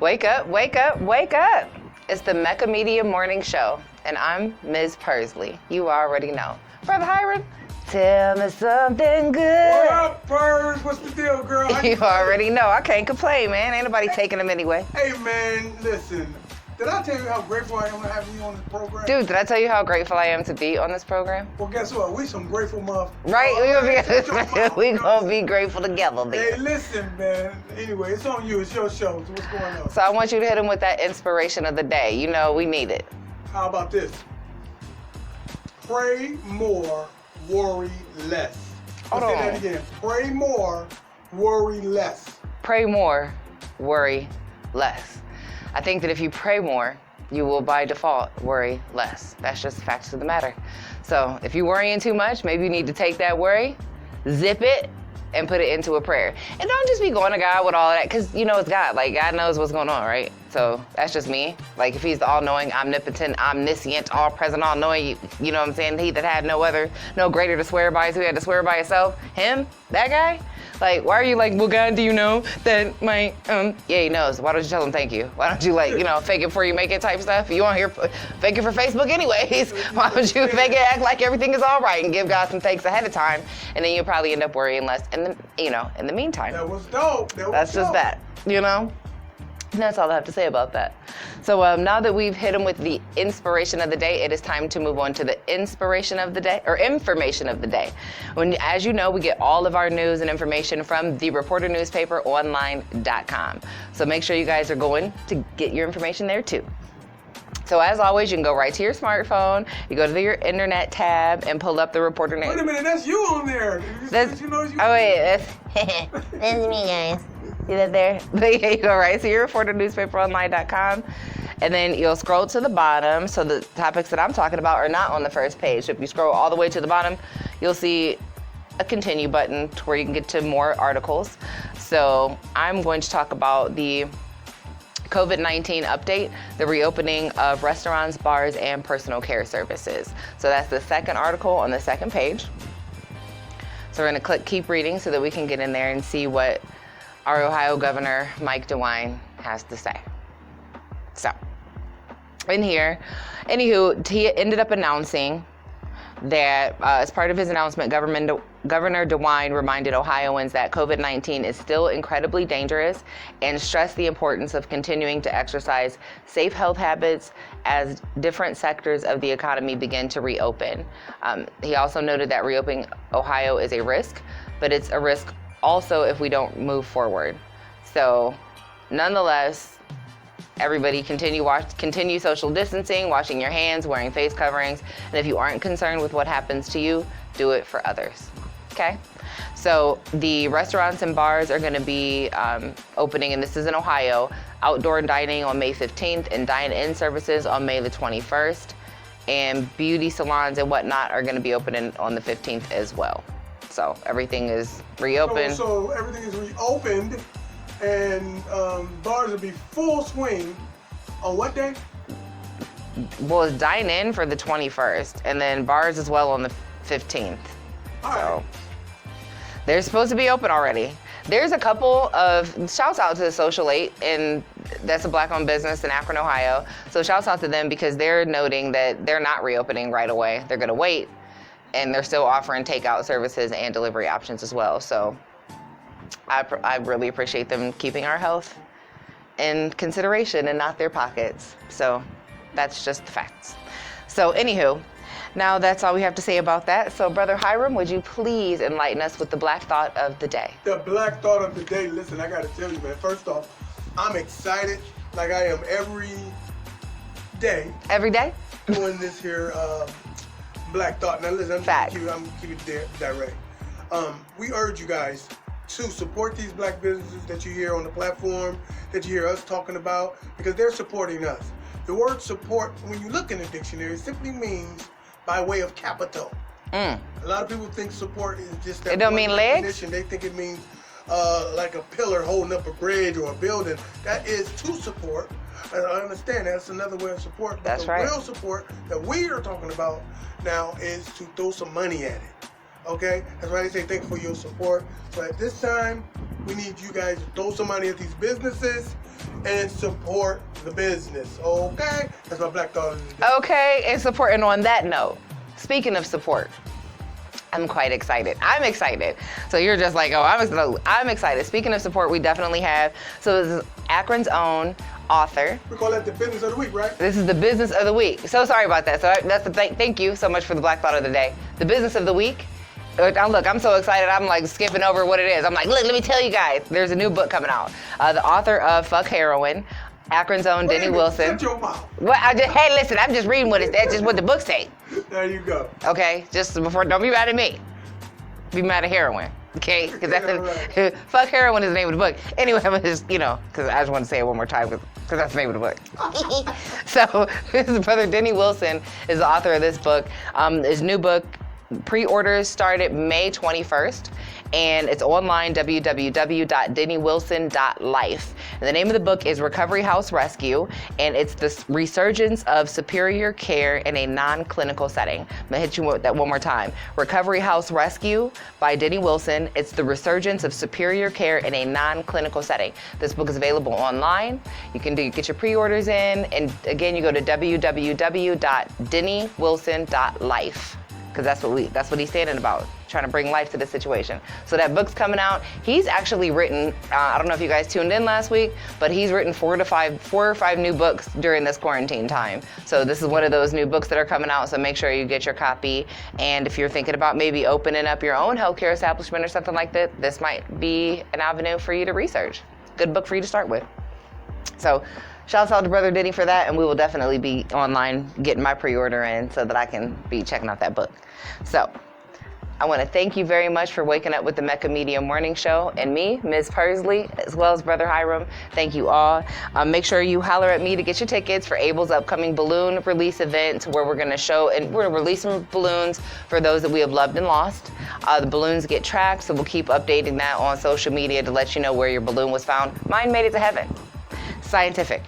Wake up, wake up, wake up. It's the Mecca Media Morning Show, and I'm Ms. Pursley. You already know. Brother Hiram, tell me something good. What up, Purs? What's the deal, girl? You already know. I can't complain, man. Ain't nobody taking them anyway. Hey, man, listen. Did I tell you how grateful I am to have you on this program? Dude, did I tell you how grateful I am to be on this program? Well, guess what? We some grateful motherfuckers. Right? We gonna be grateful together, man. Hey, listen, man. Anyway, it's on you. It's your show. So what's going on? So I want you to hit him with that inspiration of the day. You know, we need it. How about this? Pray more, worry less. Hold Let's on. say that again. Pray more, worry less. Pray more, worry less. I think that if you pray more, you will by default worry less. That's just the facts of the matter. So if you're worrying too much, maybe you need to take that worry, zip it, and put it into a prayer. And don't just be going to God with all of that, because you know it's God. Like, God knows what's going on, right? So that's just me. Like, if he's the all-knowing, omnipotent, omniscient, all-present, all-knowing, you know what I'm saying? He that had no greater to swear by is who had to swear by himself. Him? That guy? Like, why are you like, well, God, do you know that my, yeah, he knows. Why don't you tell him thank you? Why don't you, like, you know, fake it before you make it type stuff? You want to hear fake it for Facebook anyways. Why don't you fake it, act like everything is all right and give God some thanks ahead of time, and then you'll probably end up worrying less in the meantime. That was dope. That's just that, you know? And that's all I have to say about that. So now that we've hit them with the inspiration of the day, it is time to move on to the inspiration of the day, or information of the day. As you know, we get all of our news and information from the reporternewspaperonline.com. So make sure you guys are going to get your information there too. So as always, you can go right to your smartphone, you go to your internet tab and pull up the Reporter News. Wait a minute, that's you on there. That's me, guys. See that there? You go right to your reporternewspaperonline.com, and then you'll scroll to the bottom. So the topics that I'm talking about are not on the first page. So if you scroll all the way to the bottom, you'll see a continue button to where you can get to more articles. So I'm going to talk about the COVID-19 update, the reopening of restaurants, bars, and personal care services. So that's the second article on the second page. So we're going to click keep reading so that we can get in there and see what our Ohio Governor Mike DeWine has to say. So, in here, anywho, he ended up announcing that as part of his announcement, Governor DeWine reminded Ohioans that COVID-19 is still incredibly dangerous and stressed the importance of continuing to exercise safe health habits as different sectors of the economy begin to reopen. He also noted that reopening Ohio is a risk, but it's a risk also if we don't move forward. So nonetheless, everybody continue social distancing, washing your hands, wearing face coverings, and if you aren't concerned with what happens to you, do it for others. Okay? So the restaurants and bars are going to be opening, and this is in Ohio, outdoor dining on May 15th and dine-in services on May the 21st, and beauty salons and whatnot are going to be opening on the 15th as well. So everything is reopened. So everything is reopened, and bars will be full swing on what day? Well, it's dine-in for the 21st, and then bars as well on the 15th. All So right. they're supposed to be open already. There's a couple of, shouts out to the Social 8, and that's a Black-owned business in Akron, Ohio. So shouts out to them because they're noting that they're not reopening right away. They're gonna wait, and they're still offering takeout services and delivery options as well. So I really appreciate them keeping our health in consideration and not their pockets. So that's just the facts. So anywho, now that's all we have to say about that. So Brother Hiram, would you please enlighten us with the Black Thought of the day? The Black Thought of the day. Listen, I got to tell you, man. First off, I'm excited like I am every day. Every day? Doing this here Black Thought. Now listen, I'm keeping it direct. We urge you guys to support these black businesses that you hear on the platform, that you hear us talking about, because they're supporting us. The word support, when you look in the dictionary, simply means by way of capital. A lot of people think support is just that. It don't one mean legs? definition. They think it means like a pillar holding up a bridge or a building. That is to support. I understand that's another way of support. But That's the right. real support that we are talking about now is to throw some money at it. Okay? That's why they say thank you for your support. So at this time, we need you guys to throw some money at these businesses and support the business. Okay? That's my Black Thought of the Day. Okay, and support. And on that note, speaking of support, I'm quite excited. I'm excited. So you're just like, oh, I'm excited. Speaking of support, we definitely have. So this is Akron's own author. We call that the business of the week, right? This is the business of the week. So sorry about that. So that's the thank you so much for the Black Thought of the Day. The business of the week. Look, I'm so excited. I'm like skipping over what it is. I'm like, look, let me tell you guys. There's a new book coming out. The author of Fuck Heroin, Akron's own Denny Wilson. Shut your mouth. Well, hey, listen, I'm just reading that's just what the book say. There you go. Okay, just before, don't be mad at me. Be mad at heroin. Okay, because Right. Fuck Heroin is the name of the book. Anyway, I'm just, because I just want to say it one more time because that's the name of the book. So his brother Denny Wilson is the author of this book. His new book, pre-orders started May 21st, and it's online, www.dennywilson.life. And the name of the book is Recovery House Rescue, and it's the resurgence of superior care in a non-clinical setting. I'm gonna hit you with that one more time. Recovery House Rescue by Denny Wilson. It's the resurgence of superior care in a non-clinical setting. This book is available online. You can get your pre-orders in, and again, you go to www.dennywilson.life. Because that's what he's standing about, trying to bring life to the situation. So that book's coming out. He's actually written, I don't know if you guys tuned in last week, but he's written 4 or 5 new books during this quarantine time. So this is one of those new books that are coming out, so make sure you get your copy. And if you're thinking about maybe opening up your own healthcare establishment or something like that, this might be an avenue for you to research. Good book for you to start with. So shouts out to Brother Denny for that, and we will definitely be online getting my pre-order in so that I can be checking out that book. So I want to thank you very much for waking up with the Mecca Media Morning Show, and me, Ms. Pursley, as well as Brother Hiram. Thank you all. Make sure you holler at me to get your tickets for Abel's upcoming balloon release event, where we're going to show, and we're going to release some balloons for those that we have loved and lost. The balloons get tracked, so we'll keep updating that on social media to let you know where your balloon was found. Mine made it to heaven. Scientific.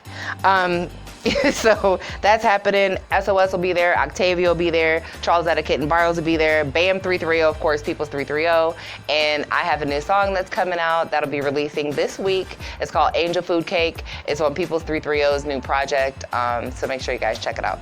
So that's happening. SOS will be there. Octavia will be there. Charles Etiquette and Barrows will be there. BAM 330, of course, People's 330. And I have a new song that's coming out that'll be releasing this week. It's called Angel Food Cake. It's on People's 330's new project. So make sure you guys check it out.